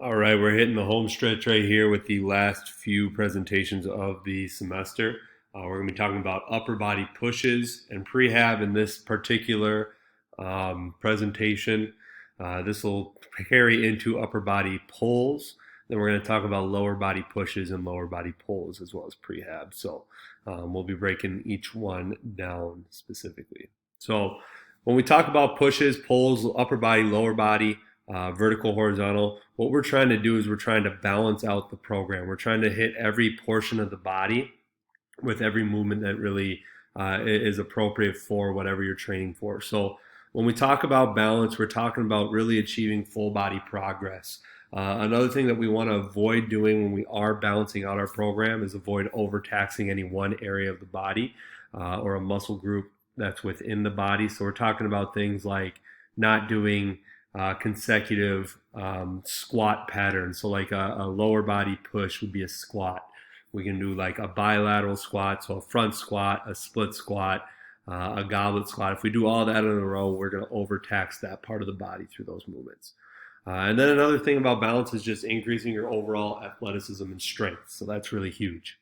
All right, we're hitting the home stretch right here with the last few presentations of the semester. We're going to be talking about upper body pushes and prehab in this particular presentation. This will carry into upper body pulls. Then we're going to talk about lower body pushes and lower body pulls as well as prehab. So we'll be breaking each one down specifically. So when we talk about pushes, pulls, upper body, lower body, vertical, horizontal. What we're trying to do is we're trying to balance out the program. We're trying to hit every portion of the body with every movement that really is appropriate for whatever you're training for. So when we talk about balance, we're talking about really achieving full body progress. Another thing that we want to avoid doing when we are balancing out our program is avoid overtaxing any one area of the body or a muscle group that's within the body. So we're talking about things like not doing consecutive squat patterns. So like a lower body push would be a squat. We can do like a bilateral squat, so a front squat, a split squat, a goblet squat. If we do all that in a row, we're going to overtax that part of the body through those movements. And then another thing about balance is just increasing your overall athleticism and strength. So that's really huge.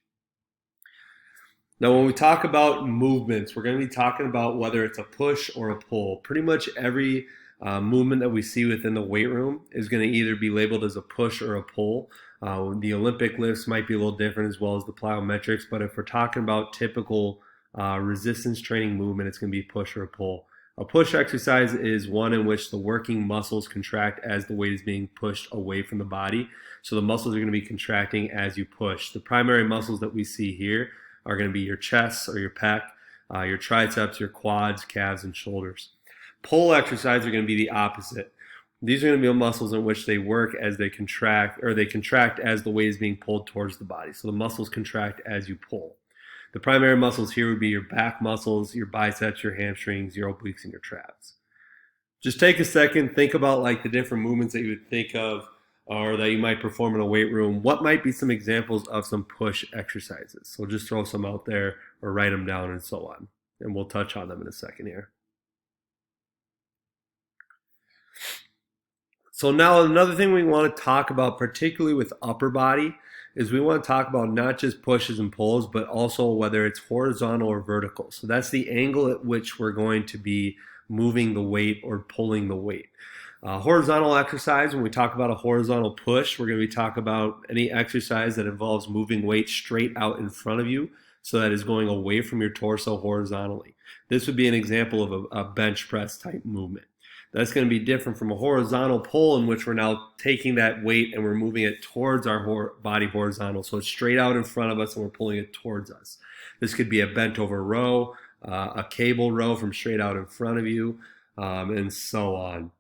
Now, when we talk about movements, we're going to be talking about whether it's a push or a pull. Pretty much every movement that we see within the weight room is going to either be labeled as a push or a pull. The Olympic lifts might be a little different as well as the plyometrics, but if we're talking about typical resistance training movement, it's going to be push or a pull. A push exercise is one in which the working muscles contract as the weight is being pushed away from the body. So the muscles are going to be contracting as you push. The primary muscles that we see here are going to be your chest or your pec, your triceps, your quads, calves, and shoulders. Pull exercises are going to be the opposite. These are going to be muscles in which they work as they contract, or they contract as the weight is being pulled towards the body. So the muscles contract as you pull. The primary muscles here would be your back muscles, your biceps, your hamstrings, your obliques, and your traps. Just take a second, think about like the different movements that you would think of or that you might perform in a weight room. What might be some examples of some push exercises? So just throw some out there or write them down and so on. And we'll touch on them in a second here. So now another thing we want to talk about, particularly with upper body, is we want to talk about not just pushes and pulls, but also whether it's horizontal or vertical. So that's the angle at which we're going to be moving the weight or pulling the weight. Horizontal exercise, when we talk about a horizontal push, we're going to be talking about any exercise that involves moving weight straight out in front of you, so that is going away from your torso horizontally. This would be an example of a bench press type movement. That's going to be different from a horizontal pull in which we're now taking that weight and we're moving it towards our body horizontal. So it's straight out in front of us and we're pulling it towards us. This could be a bent over row, a cable row from straight out in front of you, and so on.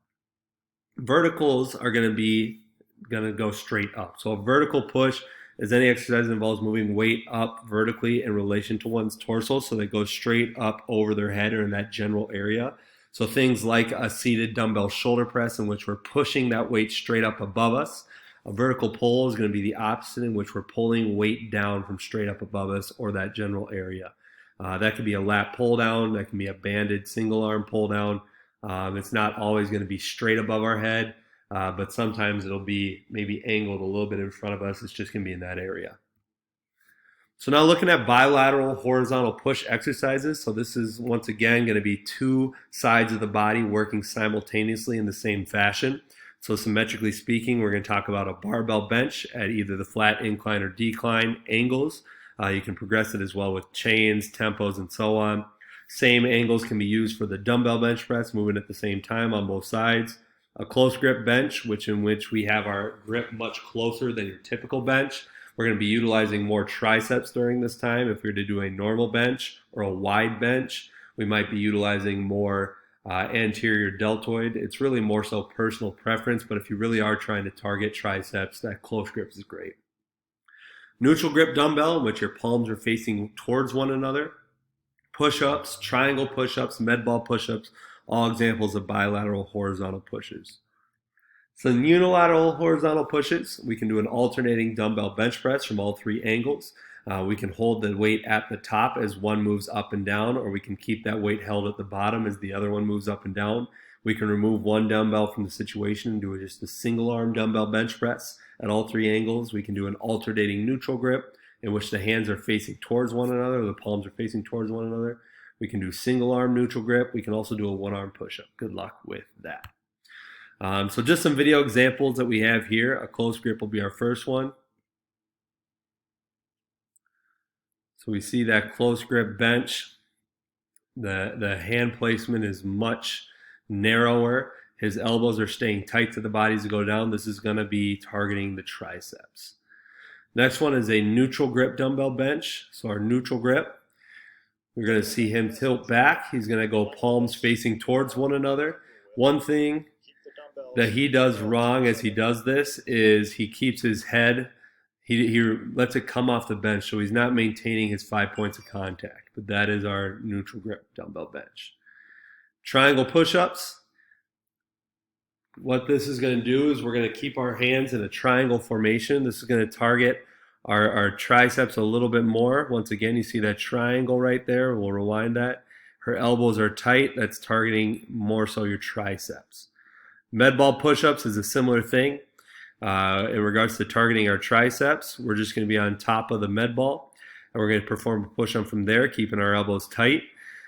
Verticals are going to go straight up. So a vertical push is any exercise that involves moving weight up vertically in relation to one's torso, so they go straight up over their head or in that general area. So things like a seated dumbbell shoulder press in which we're pushing that weight straight up above us. A vertical pull is going to be the opposite, in which we're pulling weight down from straight up above us or that general area. That could be a lat pull down. That can be a banded single arm pull down. It's not always going to be straight above our head, but sometimes it'll be maybe angled a little bit in front of us. It's just going to be in that area. So now looking at bilateral horizontal push exercises. So this is once again going to be two sides of the body working simultaneously in the same fashion. So symmetrically speaking, we're going to talk about a barbell bench at either the flat incline or decline angles. You can progress it as well with chains, tempos, and so on. Same angles can be used for the dumbbell bench press, moving at the same time on both sides. A close grip bench, in which we have our grip much closer than your typical bench. We're going to be utilizing more triceps during this time. If we were to do a normal bench or a wide bench, we might be utilizing more anterior deltoid. It's really more so personal preference, but if you really are trying to target triceps, that close grip is great. Neutral grip dumbbell, in which your palms are facing towards one another. Push-ups, triangle push-ups, med ball push-ups, all examples of bilateral horizontal pushes. So in unilateral horizontal pushes, we can do an alternating dumbbell bench press from all three angles. We can hold the weight at the top as one moves up and down, or we can keep that weight held at the bottom as the other one moves up and down. We can remove one dumbbell from the situation and do just a single arm dumbbell bench press at all three angles. We can do an alternating neutral grip in which the hands are facing towards one another, the palms are facing towards one another. We can do single arm neutral grip. We can also do a one arm push-up. Good luck with that. So just some video examples that we have here. A close grip will be our first one. So we see that close grip bench. The hand placement is much narrower. His elbows are staying tight to the body as they go down. This is going to be targeting the triceps. Next one is a neutral grip dumbbell bench. So our neutral grip, we're going to see him tilt back. He's going to go palms facing towards one another. One thing that he does wrong as he does this is he keeps his head, he lets it come off the bench, so he's not maintaining his 5 points of contact. But that is our neutral grip dumbbell bench. Triangle push-ups. What this is going to do is we're going to keep our hands in a triangle formation. This is going to target our triceps a little bit more. Once again, you see that triangle right there. We'll rewind that. Her elbows are tight. That's targeting more so your triceps. Med ball push-ups is a similar thing. In regards to targeting our triceps, we're just going to be on top of the med ball, and we're going to perform a push-up from there, keeping our elbows tight.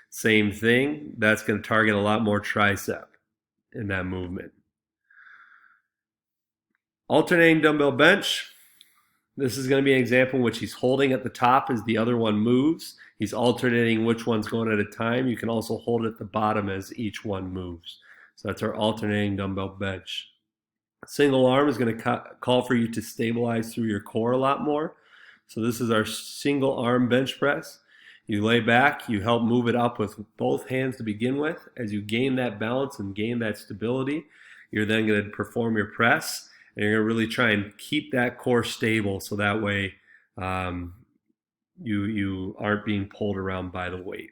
Same thing. That's going to target a lot more tricep in that movement. Alternating dumbbell bench. This is going to be an example in which he's holding at the top as the other one moves. He's alternating which one's going at a time. You can also hold it at the bottom as each one moves. So that's our alternating dumbbell bench. Single arm is going to call for you to stabilize through your core a lot more. So this is our single arm bench press. You lay back, you help move it up with both hands to begin with. As you gain that balance and gain that stability, you're then going to perform your press. And you're going to really try and keep that core stable so that way you aren't being pulled around by the weight.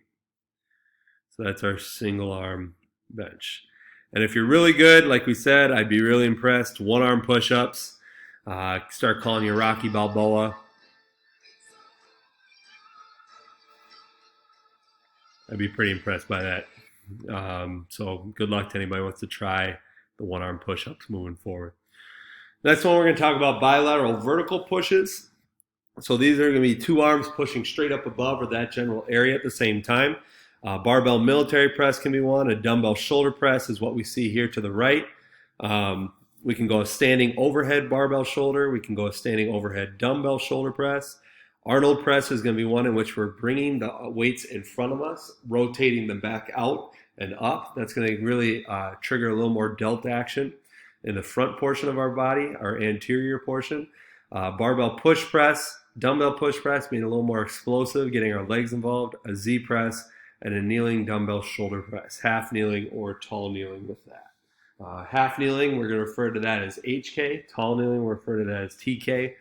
So that's our single arm bench. And if you're really good, like we said, I'd be really impressed. One arm push-ups. Start calling you Rocky Balboa. I'd be pretty impressed by that. So good luck to anybody who wants to try the one arm push-ups moving forward. Next one, we're going to talk about bilateral vertical pushes. So these are going to be two arms pushing straight up above or that general area at the same time. Barbell military press can be one. A dumbbell shoulder press is what we see here to the right. We can go a standing overhead barbell shoulder. We can go a standing overhead dumbbell shoulder press. Arnold press is going to be one in which we're bringing the weights in front of us, rotating them back out and up. That's going to really trigger a little more delta action in the front portion of our body, our anterior portion. Barbell push press, dumbbell push press being a little more explosive, getting our legs involved. A Z press and a kneeling dumbbell shoulder press, half kneeling or tall kneeling with that. Half kneeling, we're going to refer to that as HK. Tall kneeling, we'll refer to that as TK.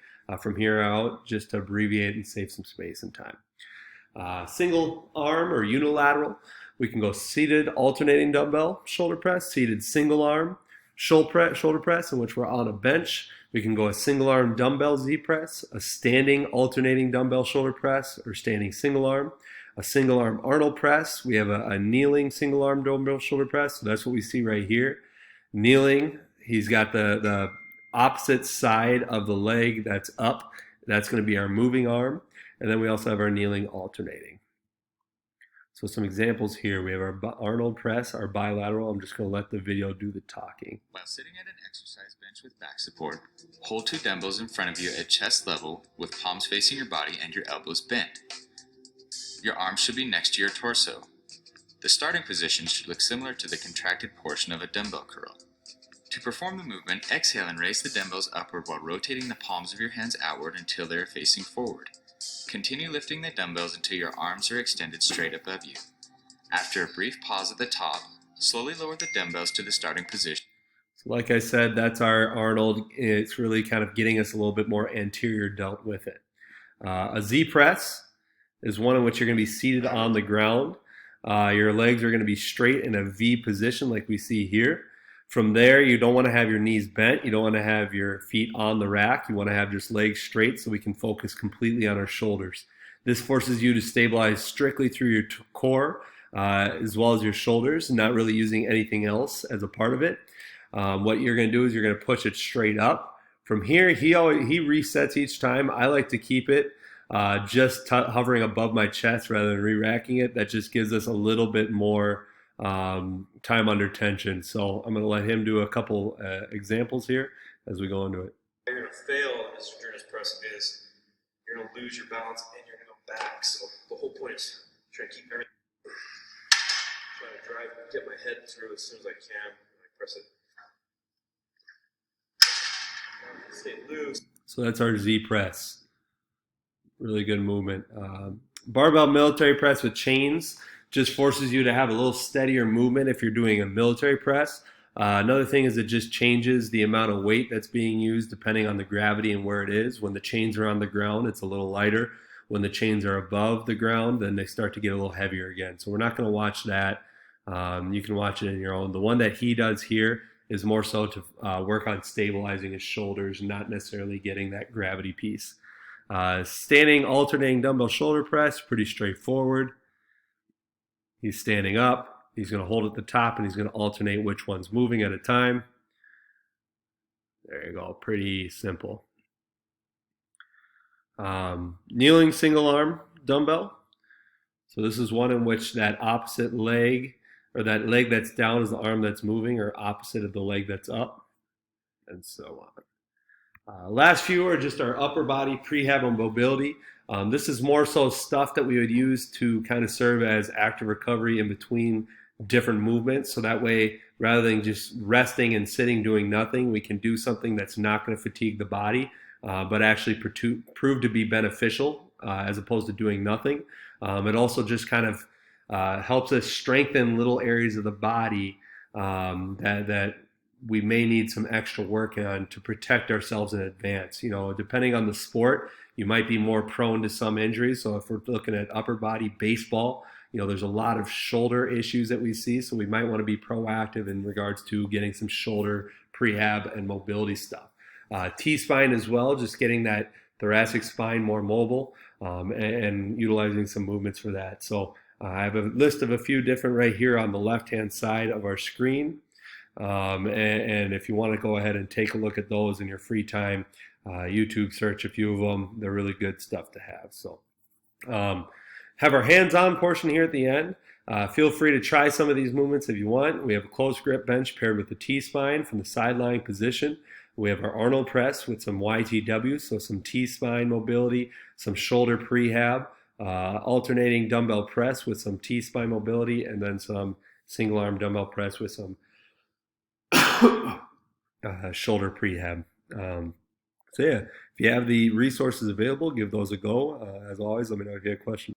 From here out, just to abbreviate and save some space and time. Single arm or unilateral, we can go seated alternating dumbbell shoulder press, seated single arm shoulder press in which we're on a bench. We can go a single arm dumbbell Z press, a standing alternating dumbbell shoulder press or standing single arm, a single arm Arnold press. We have a kneeling single arm dumbbell shoulder press. So that's what we see right here. Kneeling, he's got the opposite side of the leg that's up. That's going to be our moving arm. And then we also have our kneeling alternating. So some examples here. We have our Arnold press, our bilateral. I'm just going to let the video do the talking. While sitting at an exercise bench with back support, hold two dumbbells in front of you at chest level with palms facing your body and your elbows bent. Your arms should be next to your torso. The starting position should look similar to the contracted portion of a dumbbell curl. To perform the movement, exhale and raise the dumbbells upward while rotating the palms of your hands outward until they are facing forward. Continue lifting the dumbbells until your arms are extended straight above you. After a brief pause at the top, slowly lower the dumbbells to the starting position. So like I said, that's our Arnold. It's really kind of getting us a little bit more anterior delt with it. A Z press is one in which you're going to be seated on the ground. Your legs are going to be straight in a V position like we see here. From there, you don't want to have your knees bent. You don't want to have your feet on the rack. You want to have just legs straight so we can focus completely on our shoulders. This forces you to stabilize strictly through your core. as well as your shoulders, not really using anything else as a part of it. What you're going to do is you're going to push it straight up. From here, he resets each time. I like to keep it just hovering above my chest rather than re-racking it. That just gives us a little bit more time under tension. So I'm going to let him do a couple examples here as we go into it. You're going to fail on this endurance press is you're going to lose your balance and you're going to go back. So the whole point is trying to keep everything, trying to drive, get my head through as soon as I can. I press it. Stay loose. So that's our Z press. Really good movement. Barbell military press with chains just forces you to have a little steadier movement if you're doing a military press. Another thing is it just changes the amount of weight that's being used depending on the gravity and where it is. When the chains are on the ground, it's a little lighter. When the chains are above the ground, then they start to get a little heavier again. So we're not going to watch that. You can watch it in your own. The one that he does here is more so to work on stabilizing his shoulders, not necessarily getting that gravity piece. Standing alternating dumbbell shoulder press, pretty straightforward. He's standing up. He's going to hold at the top and he's going to alternate which one's moving at a time. There you go. Pretty simple. Kneeling single arm dumbbell. So this is one in which that opposite leg, or that leg that's down is the arm that's moving, or opposite of the leg that's up, and so on. Last few are just our upper body prehab and mobility. This is more so stuff that we would use to kind of serve as active recovery in between different movements. So that way, rather than just resting and sitting doing nothing, we can do something that's not going to fatigue the body, but actually prove to be beneficial as opposed to doing nothing. It also just kind of helps us strengthen little areas of the body that we may need some extra work on to protect ourselves in advance. You know, depending on the sport, you might be more prone to some injuries. So if we're looking at upper body baseball, you know, there's a lot of shoulder issues that we see. So we might want to be proactive in regards to getting some shoulder prehab and mobility stuff. T-spine as well, just getting that thoracic spine more mobile and utilizing some movements for that. So I have a list of a few different right here on the left-hand side of our screen. And if you want to go ahead and take a look at those in your free time, YouTube search a few of them. They're really good stuff to have. So have our hands-on portion here at the end. Feel free to try some of these movements if you want. We have a close grip bench paired with the T-spine from the sideline position. We have our Arnold press with some YTW, so some T-spine mobility, some shoulder prehab, alternating dumbbell press with some T-spine mobility, and then some single arm dumbbell press with some shoulder prehab. So yeah, if you have the resources available, give those a go. As always, let me know if you have questions.